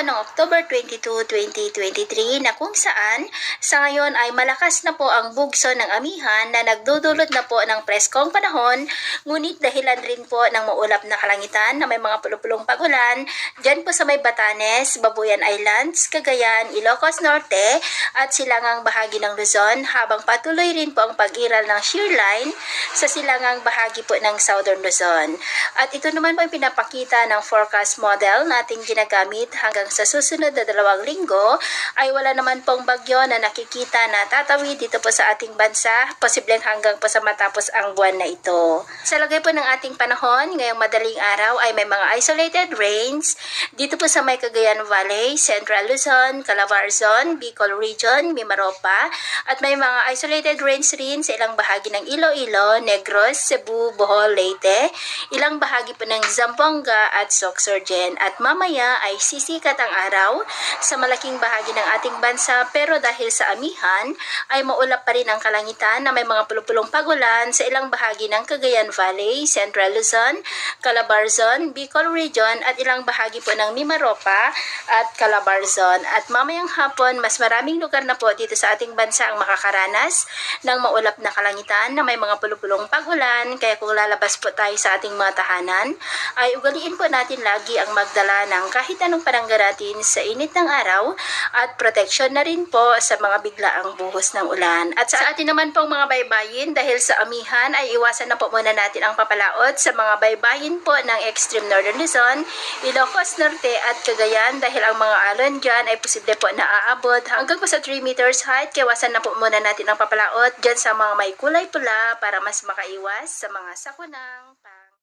po ng October 22, 2023 na kung saan sa ngayon ay malakas na po ang bugso ng amihan na nagdudulot na po ng preskong panahon, ngunit dahilan rin po ng maulap na kalangitan na may mga pulupulong pagulan dyan po sa may Batanes, Babuyan Islands, Cagayan, Ilocos Norte at silangang bahagi ng Luzon, habang patuloy rin po ang pag-iral ng shear line sa silangang bahagi po ng Southern Luzon. At ito naman po ang pinapakita ng forecast model nating ginagamit hanggang sa susunod na 2 linggo ay wala naman pong bagyo na nakikita na tatawid dito po sa ating bansa, posibleng hanggang po sa matapos ang buwan na ito. Sa lagay po ng ating panahon, ngayong madaling araw ay may mga isolated rains dito po sa may Cagayan Valley, Central Luzon, Calabarzon, Bicol Region, Mimaropa, at may mga isolated rains rin sa ilang bahagi ng Iloilo, Negros, Cebu, Bohol, Leyte, ilang bahagi po ng Zamboanga at Sorsogon. At mamaya ay sisikat ang araw sa malaking bahagi ng ating bansa, pero dahil sa amihan ay maulap pa rin ang kalangitan na may mga pulupulong pagulan sa ilang bahagi ng Cagayan Valley, Central Luzon, Calabarzon, Bicol Region at ilang bahagi po ng Mimaropa at Calabarzon. At mamayang hapon, mas maraming lugar na po dito sa ating bansa ang makakaranas ng maulap na kalangitan na may mga pulupulong pagulan. Kaya kung lalabas po tayo sa ating mga tahanan, ay ugaliin po natin lagi ang magdala ng kahit anong pananggaratin sa init ng araw at proteksyon na rin po sa mga biglaang buhos ng ulan. At sa atin naman pong mga baybayin, dahil sa amihan ay iwasan na po muna natin ang papalaot sa mga baybayin po ng extreme northern Luzon, Ilocos Norte at Cagayan, dahil ang mga alon dyan ay posible po na aabot hanggang po sa 3 meters height. Kaya iwasan na po muna natin ang papalaot dyan sa mga may kulay pula para mas makaiwas sa mga sakunang